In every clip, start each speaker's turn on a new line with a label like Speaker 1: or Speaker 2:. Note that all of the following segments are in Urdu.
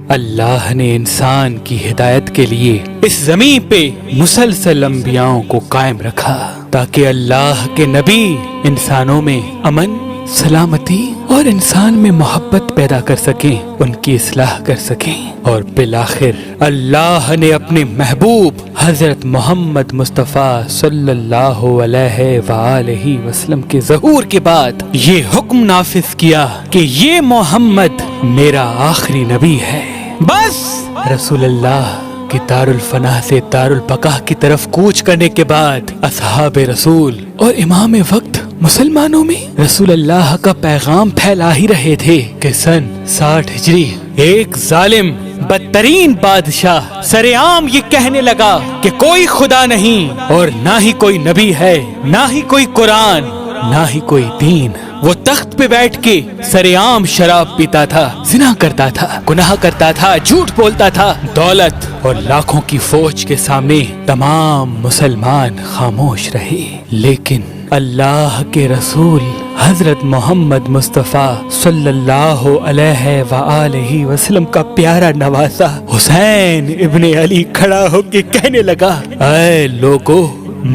Speaker 1: اللہ نے انسان کی ہدایت کے لیے اس زمین پہ مسلسل انبیاؤں کو قائم رکھا تاکہ اللہ کے نبی انسانوں میں امن، سلامتی اور انسان میں محبت پیدا کر سکیں، ان کی اصلاح کر سکیں، اور بالآخر اللہ نے اپنے محبوب حضرت محمد مصطفیٰ صلی اللہ علیہ وآلہ وسلم کے ظہور کے بعد یہ حکم نافذ کیا کہ یہ محمد میرا آخری نبی ہے۔ بس رسول اللہ کہ دار الفنا سے دار البقا کی طرف کوچ کرنے کے بعد اصحاب رسول اور امام وقت مسلمانوں میں رسول اللہ کا پیغام پھیلا ہی رہے تھے کہ سن 60 ہجری ایک ظالم بدترین بادشاہ سرعام یہ کہنے لگا کہ کوئی خدا نہیں اور نہ ہی کوئی نبی ہے، نہ ہی کوئی قرآن، نہ ہی کوئی دین۔ وہ تخت پہ بیٹھ کے سرعام شراب پیتا تھا، زنا کرتا تھا، گناہ کرتا تھا، جھوٹ بولتا تھا۔ دولت اور لاکھوں کی فوج کے سامنے تمام مسلمان خاموش رہے، لیکن اللہ کے رسول حضرت محمد مصطفیٰ صلی اللہ علیہ وآلہ وسلم کا پیارا نواسا حسین ابن علی کھڑا ہو کے کہنے لگا، اے لوگو،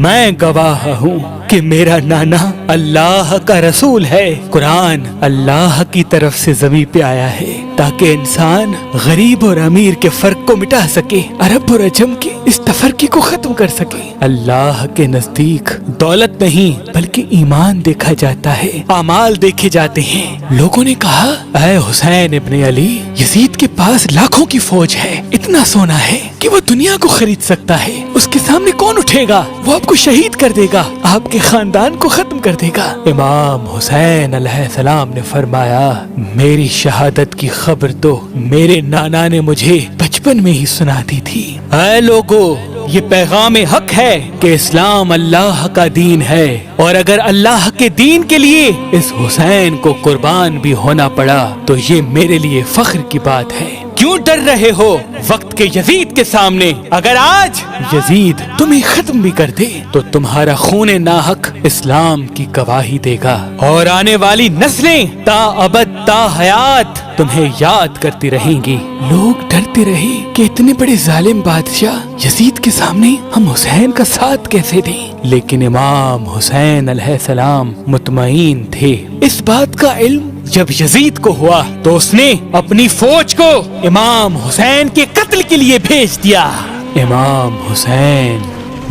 Speaker 1: میں گواہ ہوں کہ میرا نانا اللہ کا رسول ہے۔ قرآن اللہ کی طرف سے زمین پہ آیا ہے تاکہ انسان غریب اور امیر کے فرق کو مٹا سکے، عرب اور عجم کے اس تفرقے کو ختم کر سکے۔ اللہ کے نزدیک دولت نہیں بلکہ ایمان دیکھا جاتا ہے، اعمال دیکھے جاتے ہیں۔ لوگوں نے کہا، اے حسین ابن علی، یزید کے پاس لاکھوں کی فوج ہے، اتنا سونا ہے کہ وہ دنیا کو خرید سکتا ہے، اس کے سامنے کون اٹھے گا؟ وہ آپ کو شہید کر دے گا، آپ کے خاندان کو ختم کر دے گا۔ امام حسین علیہ السلام نے فرمایا، میری شہادت کی خبر تو میرے نانا نے مجھے بچپن میں ہی سنا دی تھی۔ اے لوگو، یہ پیغام حق ہے کہ اسلام اللہ کا دین ہے، اور اگر اللہ کے دین کے لیے اس حسین کو قربان بھی ہونا پڑا تو یہ میرے لیے فخر کی بات ہے۔ کیوں ڈر رہے ہو وقت کے یزید کے سامنے؟ اگر آج یزید تمہیں ختم بھی کر دے تو تمہارا خون ناحق اسلام کی گواہی دے گا، اور آنے والی نسلیں تا ابد تا حیات تمہیں یاد کرتی رہیں گی۔ لوگ ڈرتے رہے کہ اتنے بڑے ظالم بادشاہ یزید کے سامنے ہم حسین کا ساتھ کیسے دیں، لیکن امام حسین علیہ السلام مطمئن تھے۔ اس بات کا علم جب یزید کو ہوا تو اس نے اپنی فوج کو امام حسین کے قتل کے لیے بھیج دیا۔ امام حسین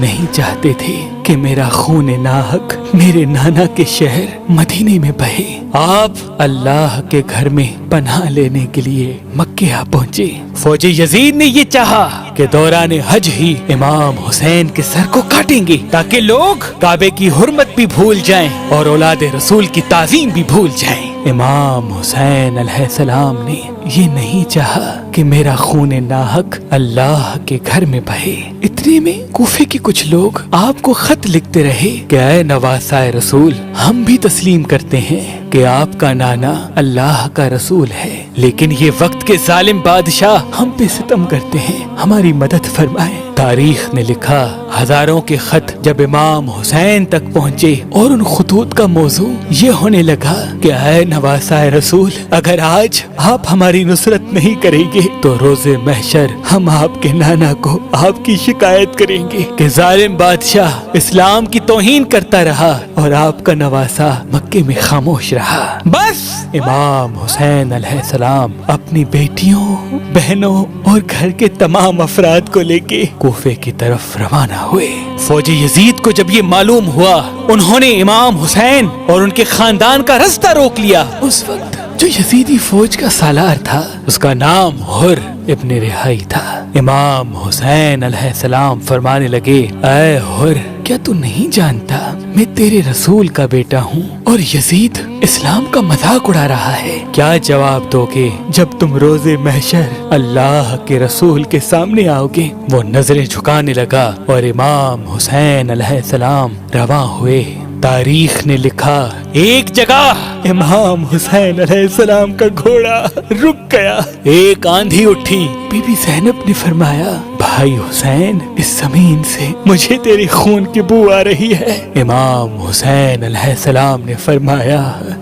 Speaker 1: نہیں چاہتے تھے کہ میرا خون ناحق میرے نانا کے شہر مدینے میں بہے۔ آپ اللہ کے گھر میں پناہ لینے کے لیے مکے آ پہنچے۔ فوج یزید نے یہ چاہا کہ دوران حج ہی امام حسین کے سر کو کاٹیں گے تاکہ لوگ کعبے کی حرمت بھی بھول جائیں اور اولاد رسول کی تعظیم بھی بھول جائیں۔ امام حسین علیہ السلام نے یہ نہیں چاہا کہ میرا خون ناحق اللہ کے گھر میں بہے۔ اتنے میں کوفے کے کچھ لوگ آپ کو خط لکھتے رہے کہ اے نواسائے رسول، ہم بھی تسلیم کرتے ہیں کہ آپ کا نانا اللہ کا رسول ہے، لیکن یہ وقت کے ظالم بادشاہ ہم پہ ستم کرتے ہیں، ہماری مدد فرمائیں۔ تاریخ نے لکھا، ہزاروں کے خط جب امام حسین تک پہنچے اور ان خطوط کا موضوع یہ ہونے لگا کہ اے نواسائے رسول، اگر آج آپ ہماری نصرت نہیں کریں گے تو روز محشر ہم آپ کے نانا کو آپ کی شکایت کریں گے کہ ظالم بادشاہ اسلام کی توہین کرتا رہا اور آپ کا نواسا مکے میں خاموش رہا۔ بس امام حسین علیہ السلام اپنی بیٹیوں، بہنوں اور گھر کے تمام افراد کو لے کے کوفے کی طرف روانہ ہوئے۔ فوج یزید کو جب یہ معلوم ہوا، انہوں نے امام حسین اور ان کے خاندان کا رستہ روک لیا۔ اس وقت جو یزیدی فوج کا سالار تھا اس کا نام حر ابن رہائی تھا۔ امام حسین علیہ السلام فرمانے لگے، اے حر، کیا تو نہیں جانتا میں تیرے رسول کا بیٹا ہوں اور یزید اسلام کا مذاق اڑا رہا ہے؟ کیا جواب دو گے جب تم روز محشر اللہ کے رسول کے سامنے آؤ گے؟ وہ نظریں جھکانے لگا اور امام حسین علیہ السلام رواں ہوئے۔ تاریخ نے لکھا، ایک جگہ امام حسین علیہ السلام کا گھوڑا رک گیا، ایک آندھی اٹھی۔ بی بی زینب نے فرمایا، بھائی حسین اس زمین سے مجھے تیری خون کی بو آ رہی ہے۔ امام حسین علیہ السلام نے فرمایا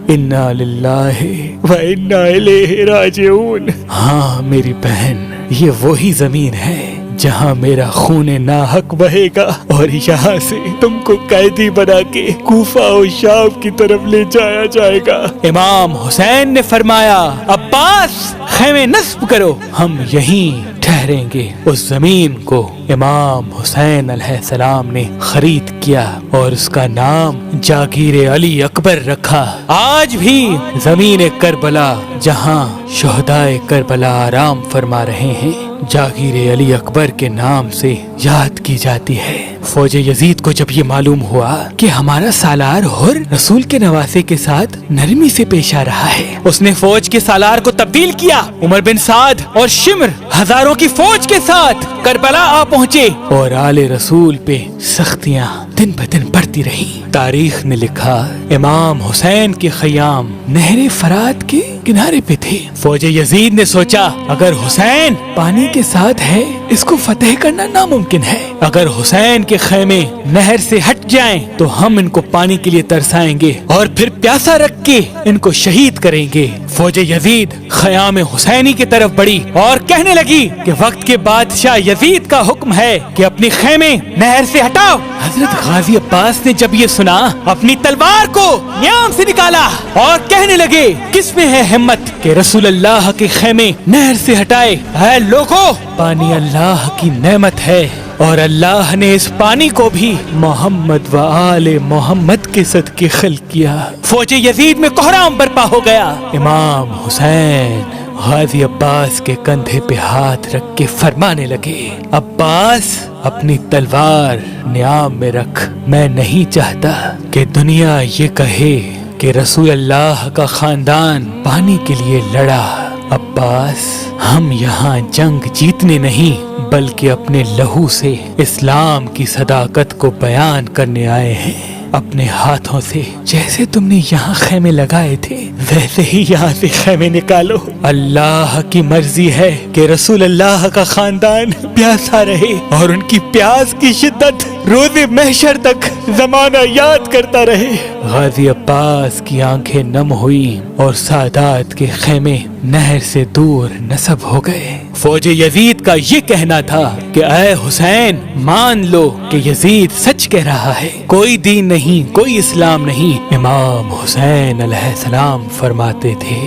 Speaker 1: انا للہ و انا الیہ راجعون۔ ہاں میری بہن، یہ وہی زمین ہے جہاں میرا خون ناحق بہے گا، اور یہاں سے تم کو قیدی بنا کے کوفہ و شام کی طرف لے جایا جائے گا۔ امام حسین نے فرمایا عباس خیمے نصب کرو، ہم یہیں ٹھہریں گے۔ اس زمین کو امام حسین علیہ السلام نے خرید کیا اور اس کا نام جاگیر علی اکبر رکھا۔ آج بھی زمین کربلا جہاں شہدائے کربلا آرام فرما رہے ہیں، جاگیر علی اکبر کے نام سے یاد کی جاتی ہے۔ فوج یزید کو جب یہ معلوم ہوا کہ ہمارا سالار حر رسول کے نواسے کے ساتھ نرمی سے پیش آ رہا ہے، اس نے فوج کے سالار کو تبدیل کیا۔ عمر بن سعد اور شمر ہزاروں کی فوج کے ساتھ کربلا آ پہنچے اور آل رسول پہ سختیاں دن بدن بڑھتی رہی۔ تاریخ نے لکھا امام حسین کے خیام نہر فرات کے کنارے پہ تھے۔ فوج یزید نے سوچا اگر حسین پانی کے ساتھ ہے اس کو فتح کرنا ناممکن ہے، اگر حسین کے خیمے نہر سے ہٹ جائیں تو ہم ان کو پانی کے لیے ترسائیں گے اور پھر پیاسا رکھ کے ان کو شہید کریں گے۔ فوج یزید خیام حسینی کی طرف بڑھی اور کہنے لگی کہ وقت کے بادشاہ یزید کا حکم ہے کہ اپنی خیمے نہر سے ہٹاؤ۔ حضرت غازی عباس نے جب یہ سنا اپنی تلوار کو نیام سے نکالا اور کہنے لگے کس میں ہے ہمت کہ رسول اللہ کے خیمے نہر سے ہٹائے۔ اے لوگو، پانی اللہ کی نعمت ہے اور اللہ نے اس پانی کو بھی محمد و آل محمد کے صدقے خلق کیا۔ فوج یزید میں کوہرام برپا ہو گیا۔ امام حسین غازی عباس کے کندھے پہ ہاتھ رکھ کے فرمانے لگے عباس اپنی تلوار نیام میں رکھ، میں نہیں چاہتا کہ دنیا یہ کہے کہ رسول اللہ کا خاندان پانی کے لیے لڑا۔ عباس، ہم یہاں جنگ جیتنے نہیں بلکہ اپنے لہو سے اسلام کی صداقت کو بیان کرنے آئے ہیں۔ اپنے ہاتھوں سے جیسے تم نے یہاں خیمے لگائے تھے ویسے ہی یہاں سے خیمے نکالو۔ اللہ کی مرضی ہے کہ رسول اللہ کا خاندان پیاسا رہے اور ان کی پیاس کی شدت روز محشر تک زمانہ یاد کرتا رہے۔ غازی عباس کی آنکھیں نم ہوئی اور سادات کے خیمے نہر سے دور نصب ہو گئے۔ فوج یزید کا یہ کہنا تھا کہ اے حسین، مان لو کہ یزید سچ کہہ رہا ہے، کوئی دین نہیں، کوئی اسلام نہیں۔ امام حسین علیہ السلام فرماتے تھے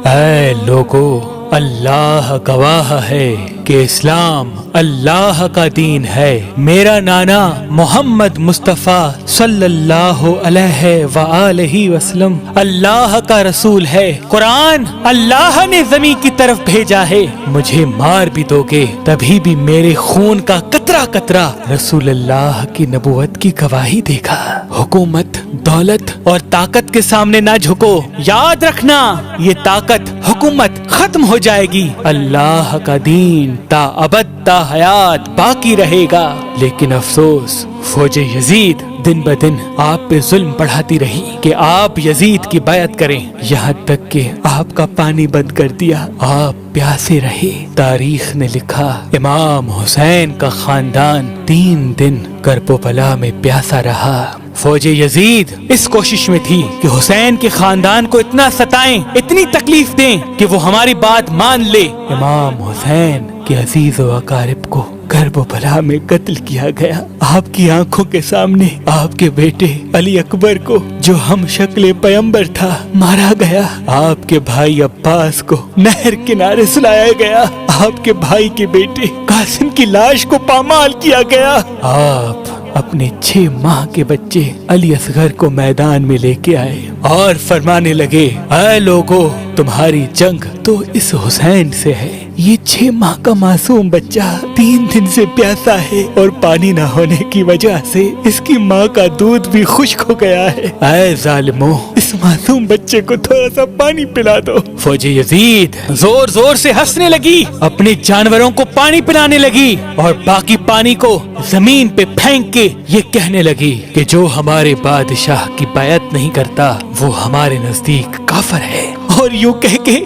Speaker 1: اے لوگو، اللہ گواہ ہے کہ اسلام اللہ کا دین ہے، میرا نانا محمد مصطفیٰ صلی اللہ علیہ وآلہ وسلم اللہ کا رسول ہے، قرآن اللہ نے زمین کی طرف بھیجا ہے، مجھے مار بھی دو گے تبھی بھی میرے خون کا قطرہ قطرہ رسول اللہ کی نبوت کی گواہی دے گا۔ حکومت، دولت اور طاقت کے سامنے نہ جھکو، یاد رکھنا یہ طاقت، حکومت ختم ہو جائے گی، اللہ کا دین تا ابد تا حیات باقی رہے گا۔ لیکن افسوس، فوج یزید دن بدن آپ پہ ظلم بڑھاتی رہی کہ آپ یزید کی بیعت کریں، یہاں تک کہ آپ کا پانی بند کر دیا، آپ پیاسے رہے۔ تاریخ نے لکھا امام حسین کا خاندان 3 دن کرب و بلا میں پیاسا رہا۔ فوج یزید اس کوشش میں تھی کہ حسین کے خاندان کو اتنا ستائیں، اتنی تکلیف دیں کہ وہ ہماری بات مان لے۔ امام حسین کے عزیز و اقارب کو کرب و بلا میں قتل کیا گیا۔ آپ کی آنکھوں کے سامنے آپ کے بیٹے علی اکبر کو جو ہم شکل پیغمبر تھا مارا گیا، آپ کے بھائی عباس کو نہر کنارے سلایا گیا، آپ کے بھائی کے بیٹے قاسم کی لاش کو پامال کیا گیا۔ آپ اپنے 6 ماہ کے بچے علی اصغر کو میدان میں لے کے آئے اور فرمانے لگے اے لوگو، تمہاری جنگ تو اس حسین سے ہے، یہ 6 ماہ کا معصوم بچہ 3 دن سے پیاسا ہے اور پانی نہ ہونے کی وجہ سے اس کی ماں کا دودھ بھی خشک ہو گیا ہے، اے ظالمو، اس معصوم بچے کو تھوڑا سا پانی پلا دو۔ فوج یزید زور زور سے ہنسنے لگی، اپنے جانوروں کو پانی پلانے لگی اور باقی پانی کو زمین پہ پھینک کے یہ کہنے لگی کہ جو ہمارے بادشاہ کی بیعت نہیں کرتا وہ ہمارے نزدیک کافر ہے اور یوں کہہ کے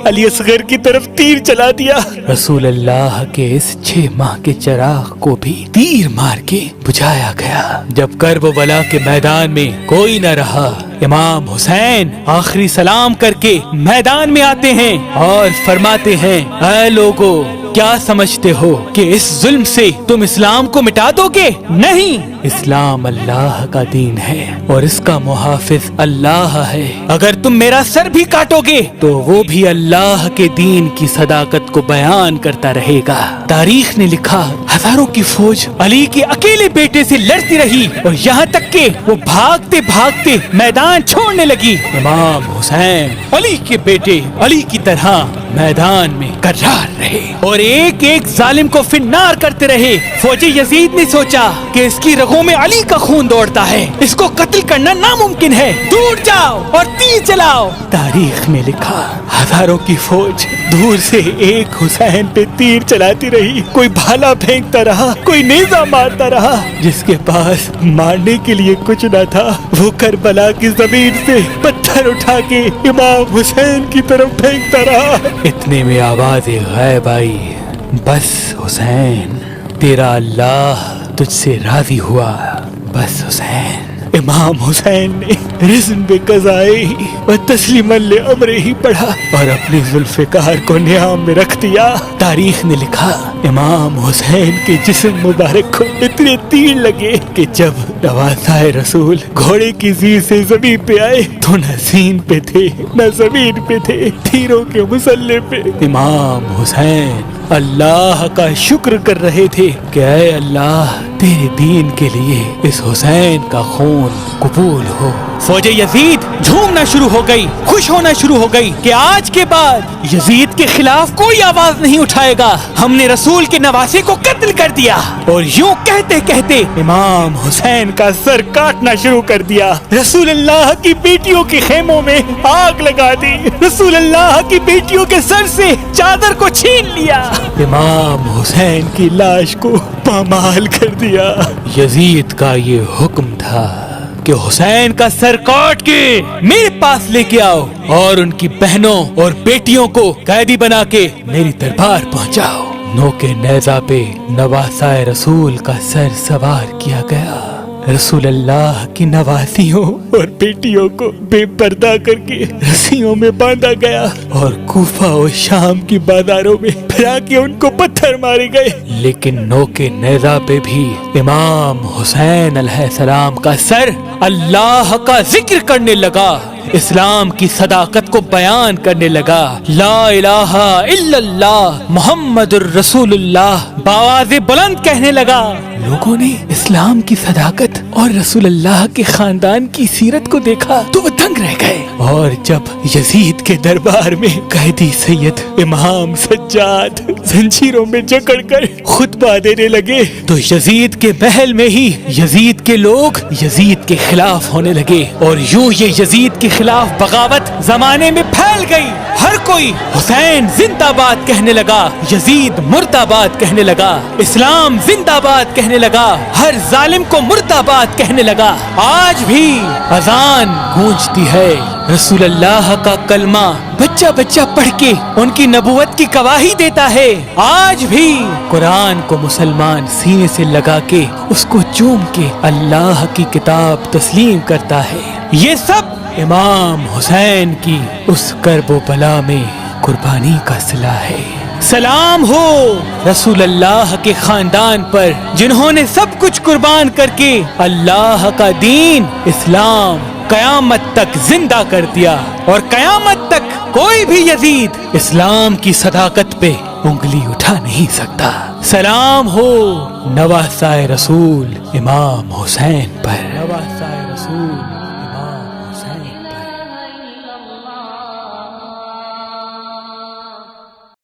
Speaker 1: علی اصغر کی طرف تیر چلا دیا۔ رسول اللہ کے اس 6 ماہ کے چراغ کو بھی تیر مار کے بجھایا گیا۔ جب کرب و بلا کے میدان میں کوئی نہ رہا، امام حسین آخری سلام کر کے میدان میں آتے ہیں اور فرماتے ہیں، اے لوگو، کیا سمجھتے ہو کہ اس ظلم سے تم اسلام کو مٹا دو گے؟ نہیں، اسلام اللہ کا دین ہے اور اس کا محافظ اللہ ہے۔ اگر تم میرا سر بھی کاٹو گے تو وہ بھی اللہ کے دین کی صداقت کو بیان کرتا رہے گا۔ تاریخ نے لکھا، ہزاروں کی فوج علی کے اکیلے بیٹے سے لڑتی رہی اور یہاں تک کہ وہ بھاگتے بھاگتے میدان چھوڑنے لگی۔ امام حسین علی کے بیٹے علی کی طرح میدان میں کرار رہے اور ایک ایک ظالم کو فنار کرتے رہے۔ فوجی یزید نے سوچا کہ اس کی رگوں میں علی کا خون دوڑتا ہے، اس کو قتل کرنا ناممکن ہے، دور جاؤ اور تیر چلاؤ۔ تاریخ میں لکھا، ہزاروں کی فوج دور سے ایک حسین پہ تیر چلاتی رہی، کوئی بھالا پھینکتا رہا، کوئی نیزہ مارتا رہا۔ جس کے پاس مارنے کے لیے کچھ نہ تھا، وہ کربلا کی زمین سے پتھر اٹھا کے امام حسین کی طرف پھینکتا رہا۔ اتنے میں آواز غیب آئی، بس حسین، تیرا اللہ تجھ سے راضی ہوا، بس حسین۔ امام حسین نے رزم بقضائے و تسلیما لامرہ ہی پڑھا اور اپنے ذوالفقار کو نیام میں رکھ دیا۔ تاریخ نے لکھا، امام حسین کے جسم مبارک کو اتنے تیر لگے کہ جب نواسۂ رسول گھوڑے کی زیر سے زمین پہ آئے تو نہ زین پہ تھے نہ زمین پہ تھے، تیروں کے مسلح پہ۔ امام حسین اللہ کا شکر کر رہے تھے کہ اے اللہ، تیرے دین کے لیے اس حسین کا خون قبول ہو۔ فوج یزید جھومنا شروع ہو گئی، خوش ہونا شروع ہو گئی کہ آج کے بعد یزید کے خلاف کوئی آواز نہیں اٹھائے گا، ہم نے رسول کے نواسے کو قتل کر دیا۔ اور یوں کہتے کہتے امام حسین کا سر کاٹنا شروع کر دیا، رسول اللہ کی بیٹیوں کے خیموں میں آگ لگا دی، رسول اللہ کی بیٹیوں کے سر سے چادر کو چھین لیا، امام حسین کی لاش کو پامال کر دیا۔ یزید کا یہ حکم تھا کہ حسین کا سر کاٹ کے میرے پاس لے کے آؤ اور ان کی بہنوں اور بیٹیوں کو قیدی بنا کے میری دربار پہنچاؤ۔ نوکے نیزہ پہ نواسۂ رسول کا سر سوار کیا گیا، رسول اللہ کی نواسیوں اور بیٹیوں کو بے پردہ کر کے رسیوں میں باندھا گیا اور کوفہ و شام کی بازاروں میں پھرا کے ان کو پتھر مارے گئے۔ لیکن نوکے نیزہ پہ بھی امام حسین علیہ السلام کا سر اللہ کا ذکر کرنے لگا، اسلام کی صداقت کو بیان کرنے لگا، لا الہ الا اللہ محمد الرسول اللہ بآواز بلند کہنے لگا۔ لوگوں نے اسلام کی صداقت اور رسول اللہ کے خاندان کی سیرت کو دیکھا تو وہ دنگ رہ گئے، اور جب یزید کے دربار میں قیدی سید امام سجاد زنجیروں میں جکڑ کر خطبہ دینے لگے تو یزید کے محل میں ہی یزید کے لوگ یزید کے خلاف ہونے لگے، اور یوں یہ یزید کے خلاف بغاوت زمانے میں پھیل گئی۔ ہر کوئی حسین زندہ باد کہنے لگا، یزید مرد آباد کہنے لگا، اسلام زندہ باد کہنے لگا، ہر ظالم کو مرد آباد کہنے لگا۔ آج بھی اذان گونجتی ہے، رسول اللہ کا کلمہ بچہ بچہ پڑھ کے ان کی نبوت کی گواہی دیتا ہے۔ آج بھی قرآن کو مسلمان سینے سے لگا کے اس کو چوم کے اللہ کی کتاب تسلیم کرتا ہے۔ یہ سب امام حسین کی اس کرب و بلا میں قربانی کا صلہ ہے۔ سلام ہو رسول اللہ کے خاندان پر جنہوں نے سب کچھ قربان کر کے اللہ کا دین اسلام قیامت تک زندہ کر دیا، اور قیامت تک کوئی بھی یزید اسلام کی صداقت پہ انگلی اٹھا نہیں سکتا۔ سلام ہو نواسۂ رسول امام حسین پر، نواسۂ رسول